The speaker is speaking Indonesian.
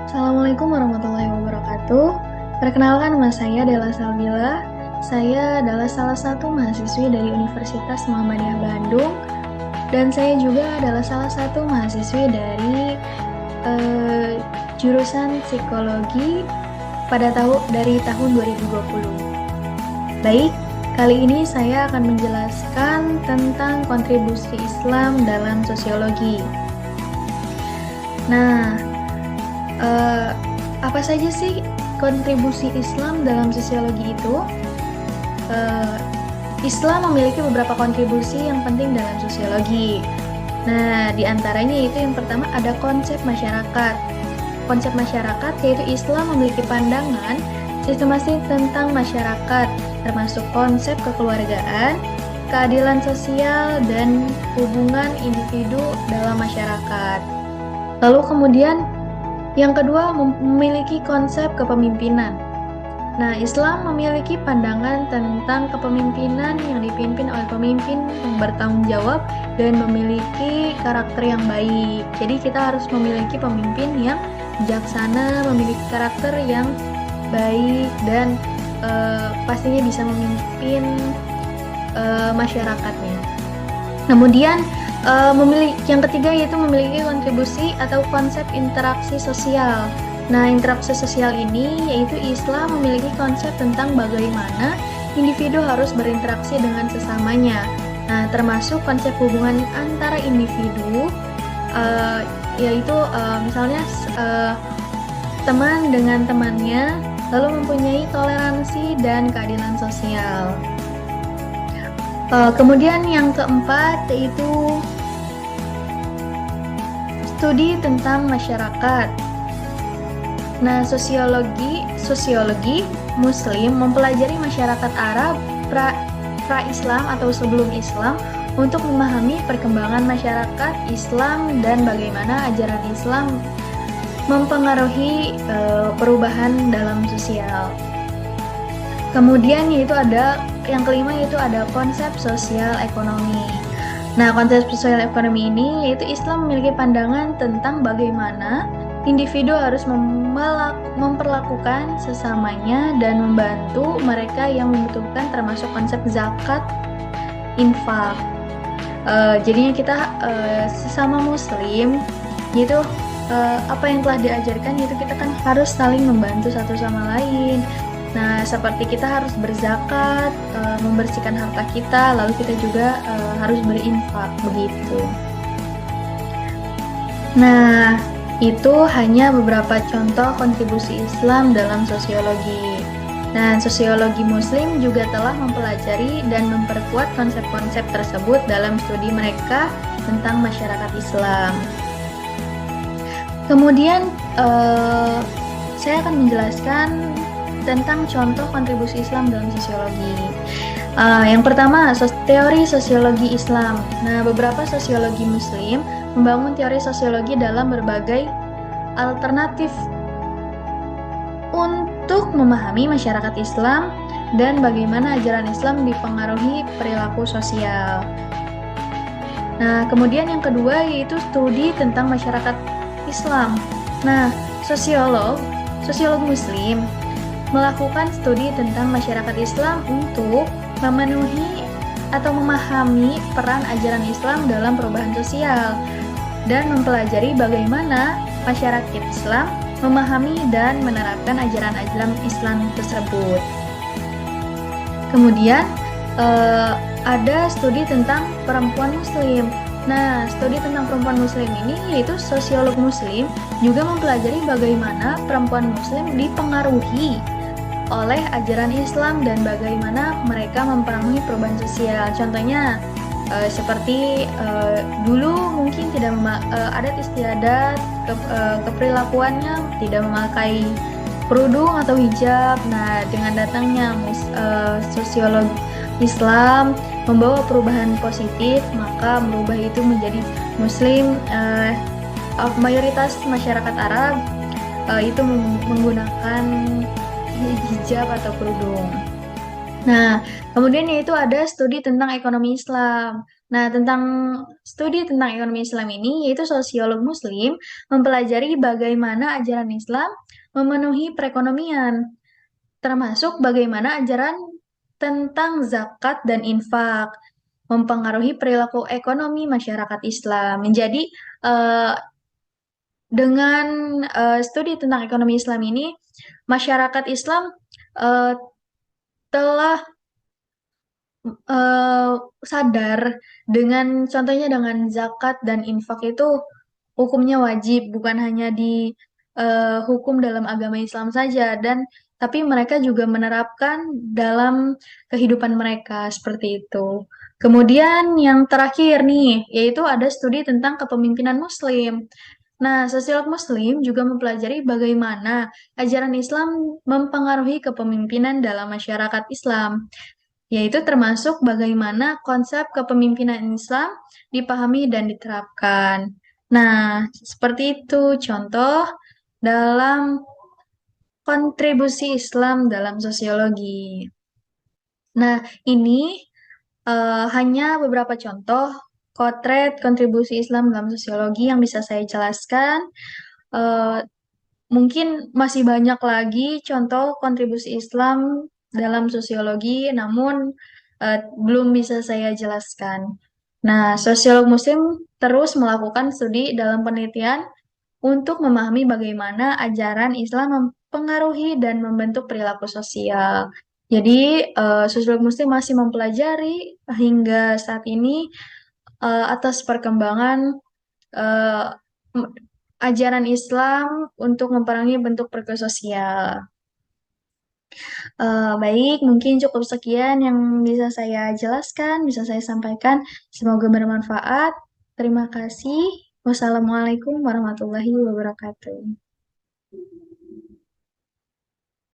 Assalamualaikum warahmatullahi wabarakatuh. Perkenalkan, nama saya Della Salbila. Saya adalah salah satu mahasiswi dari Universitas Muhammadiyah Bandung, dan saya juga adalah salah satu mahasiswi dari jurusan psikologi dari tahun 2020. Baik, kali ini saya akan menjelaskan tentang kontribusi Islam dalam sosiologi. Nah, eh, apa saja sih kontribusi Islam dalam sosiologi itu? Eh, Islam memiliki beberapa kontribusi yang penting dalam sosiologi. Nah, di antaranya itu yang pertama ada konsep masyarakat. Konsep masyarakat yaitu Islam memiliki pandangan sistematis tentang masyarakat, termasuk konsep kekeluargaan, keadilan sosial, dan hubungan individu dalam masyarakat. Lalu kemudian yang kedua memiliki konsep kepemimpinan. Nah, Islam memiliki pandangan tentang kepemimpinan yang dipimpin oleh pemimpin yang bertanggung jawab dan memiliki karakter yang baik. Jadi kita harus memiliki pemimpin yang bijaksana, memiliki karakter yang baik, dan pastinya bisa memimpin masyarakatnya. Kemudian yang ketiga yaitu memiliki kontribusi atau konsep interaksi sosial. Nah, interaksi sosial ini yaitu Islam memiliki konsep tentang bagaimana individu harus berinteraksi dengan sesamanya. Nah, termasuk konsep hubungan antara individu, yaitu misalnya teman dengan temannya, lalu mempunyai toleransi dan keadilan sosial. Kemudian yang keempat yaitu studi tentang masyarakat. Nah, sosiologi Muslim mempelajari masyarakat Arab pra-Islam atau sebelum Islam untuk memahami perkembangan masyarakat Islam dan bagaimana ajaran Islam mempengaruhi perubahan dalam sosial. Kemudian yang kelima yaitu ada konsep sosial ekonomi. Nah, konsep sosial ekonomi ini yaitu Islam memiliki pandangan tentang bagaimana individu harus memperlakukan sesamanya dan membantu mereka yang membutuhkan, termasuk konsep zakat, infak. Jadinya kita sesama muslim, yaitu apa yang telah diajarkan yaitu kita kan harus saling membantu satu sama lain. Nah, seperti kita harus berzakat, membersihkan harta kita, lalu kita juga harus berinfak, begitu. Nah, itu hanya beberapa contoh kontribusi Islam dalam sosiologi. Nah, sosiologi Muslim juga telah mempelajari dan memperkuat konsep-konsep tersebut dalam studi mereka tentang masyarakat Islam. Kemudian, saya akan menjelaskan tentang contoh kontribusi Islam dalam sosiologi. Yang pertama, teori sosiologi Islam. Nah, beberapa sosiologi Muslim membangun teori sosiologi dalam berbagai alternatif untuk memahami masyarakat Islam dan bagaimana ajaran Islam dipengaruhi perilaku sosial. Nah, kemudian yang kedua yaitu studi tentang masyarakat Islam. Nah, sosiolog Muslim melakukan studi tentang masyarakat Islam untuk memenuhi atau memahami peran ajaran Islam dalam perubahan sosial dan mempelajari bagaimana masyarakat Islam memahami dan menerapkan ajaran-ajaran Islam tersebut. Kemudian ada studi tentang perempuan Muslim. Nah, studi tentang perempuan Muslim ini yaitu sosiolog Muslim juga mempelajari bagaimana perempuan Muslim dipengaruhi oleh ajaran Islam dan bagaimana mereka mempengaruhi perubahan sosial. Contohnya seperti dulu mungkin tidak adat istiadat keperilakuannya tidak memakai kerudung atau hijab. Nah, dengan datangnya sosiolog Islam membawa perubahan positif, maka merubah itu menjadi Muslim. Mayoritas masyarakat Arab itu menggunakan hijab atau kerudung. Nah, kemudian yaitu ada studi tentang ekonomi Islam. Nah, tentang studi tentang ekonomi Islam ini, yaitu sosiolog Muslim mempelajari bagaimana ajaran Islam memenuhi perekonomian, termasuk bagaimana ajaran tentang zakat dan infak mempengaruhi perilaku ekonomi masyarakat Islam. Jadi, eh, dengan studi tentang ekonomi Islam ini, masyarakat Islam eh, telah eh, sadar dengan contohnya dengan zakat dan infak itu hukumnya wajib, bukan hanya di hukum dalam agama Islam saja dan tapi mereka juga menerapkan dalam kehidupan mereka seperti itu. Kemudian yang terakhir nih, yaitu ada studi tentang kepemimpinan Muslim. Nah, sosiolog Muslim juga mempelajari bagaimana ajaran Islam mempengaruhi kepemimpinan dalam masyarakat Islam, yaitu termasuk bagaimana konsep kepemimpinan Islam dipahami dan diterapkan. Nah, seperti itu contoh dalam kontribusi Islam dalam sosiologi. Nah, ini hanya beberapa contoh potret kontribusi Islam dalam sosiologi yang bisa saya jelaskan. Eh, Mungkin masih banyak lagi contoh kontribusi Islam dalam sosiologi, namun belum bisa saya jelaskan. Nah, sosiolog Muslim terus melakukan studi dalam penelitian untuk memahami bagaimana ajaran Islam mempengaruhi dan membentuk perilaku sosial. Jadi, sosiolog Muslim masih mempelajari hingga saat ini atas perkembangan eh, m- ajaran Islam untuk memperangi bentuk perilaku sosial. Baik, mungkin cukup sekian yang bisa saya jelaskan, bisa saya sampaikan. Semoga bermanfaat. Terima kasih. Wassalamualaikum warahmatullahi wabarakatuh.